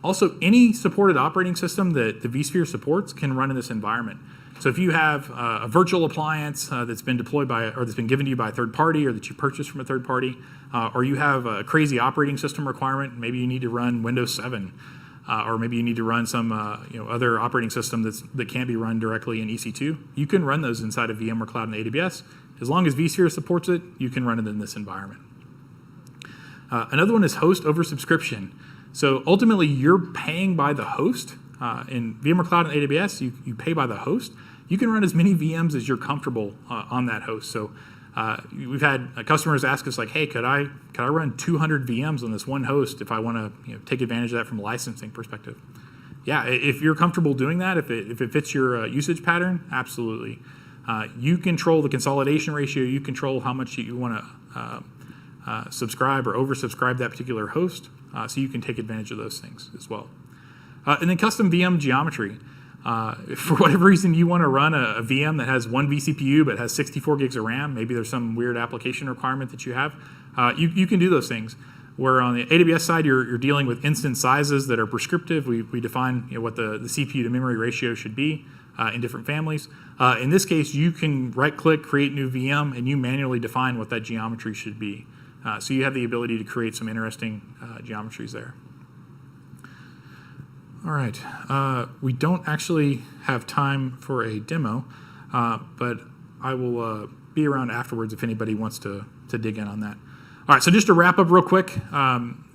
Also, any supported operating system that the vSphere supports can run in this environment. So if you have a virtual appliance that's been deployed by, or that's been given to you by a third party, or that you purchased from a third party, or you have a crazy operating system requirement, maybe you need to run Windows 7, or maybe you need to run some other operating system that can't be run directly in EC2, you can run those inside of VMware Cloud and AWS. As long as vSphere supports it, you can run it in this environment. Another one is host over subscription. So ultimately, you're paying by the host. In VMware Cloud and AWS, you pay by the host. You can run as many VMs as you're comfortable on that host. So we've had customers ask us, like, hey, could I run 200 VMs on this one host if I want to take advantage of that from a licensing perspective? Yeah, if you're comfortable doing that, if it fits your usage pattern, absolutely. You control the consolidation ratio. You control how much you want to subscribe or oversubscribe that particular host. So you can take advantage of those things as well. And then custom VM geometry. If for whatever reason you want to run a VM that has one vCPU but has 64 gigs of RAM, maybe there's some weird application requirement that you have, you can do those things. Where on the AWS side, you're dealing with instance sizes that are prescriptive. We define what the CPU to memory ratio should be in different families. In this case, you can right-click, create new VM, and you manually define what that geometry should be. So you have the ability to create some interesting geometries there. All right, we don't actually have time for a demo, but I will be around afterwards if anybody wants to dig in on that. All right, so just to wrap up real quick,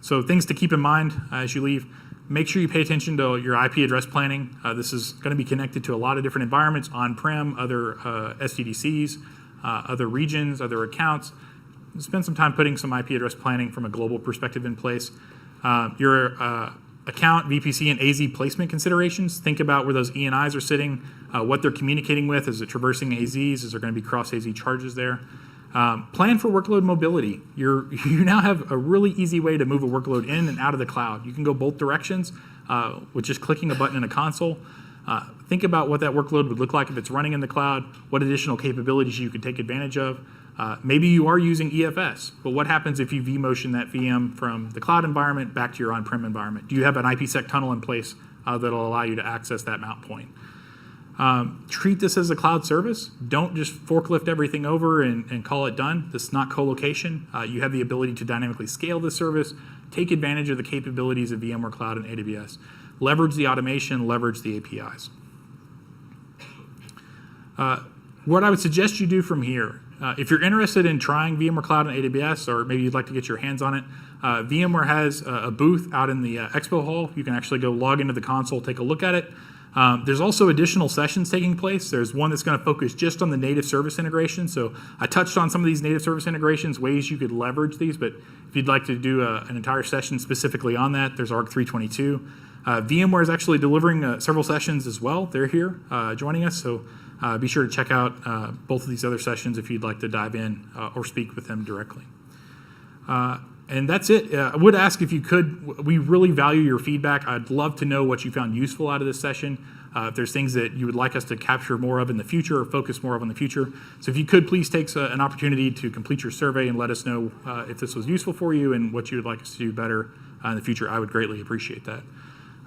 so things to keep in mind as you leave. Make sure you pay attention to your IP address planning. This is going to be connected to a lot of different environments, on-prem, other SDDCs, other regions, other accounts. Spend some time putting some IP address planning from a global perspective in place. Your account, VPC, and AZ placement considerations. Think about where those ENIs are sitting, what they're communicating with. Is it traversing AZs? Is there going to be cross-AZ charges there? Plan for workload mobility. You now have a really easy way to move a workload in and out of the cloud. You can go both directions with just clicking a button in a console. Think about what that workload would look like if it's running in the cloud, what additional capabilities you could take advantage of. Maybe you are using EFS, but what happens if you vMotion that VM from the cloud environment back to your on-prem environment? Do you have an IPsec tunnel in place that'll allow you to access that mount point? Treat this as a cloud service. Don't just forklift everything over and call it done. This is not co-location. You have the ability to dynamically scale this service, take advantage of the capabilities of VMware Cloud and AWS, leverage the automation, leverage the APIs. What I would suggest you do from here, if you're interested in trying VMware Cloud and AWS, or maybe you'd like to get your hands on it, VMware has a booth out in the expo hall. You can actually go log into the console, take a look at it. There's also additional sessions taking place. There's one that's going to focus just on the native service integration. So I touched on some of these native service integrations, ways you could leverage these, but if you'd like to do an entire session specifically on that, there's ARC402. VMware is actually delivering several sessions as well. They're here joining us, so be sure to check out both of these other sessions if you'd like to dive in or speak with them directly. And that's it. I would ask if you could, we really value your feedback. I'd love to know what you found useful out of this session. If there's things that you would like us to capture more of in the future or focus more of in the future. So if you could, please take an opportunity to complete your survey and let us know if this was useful for you and what you would like us to do better in the future. I would greatly appreciate that.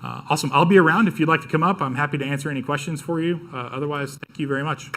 Awesome. I'll be around if you'd like to come up. I'm happy to answer any questions for you. Otherwise, thank you very much.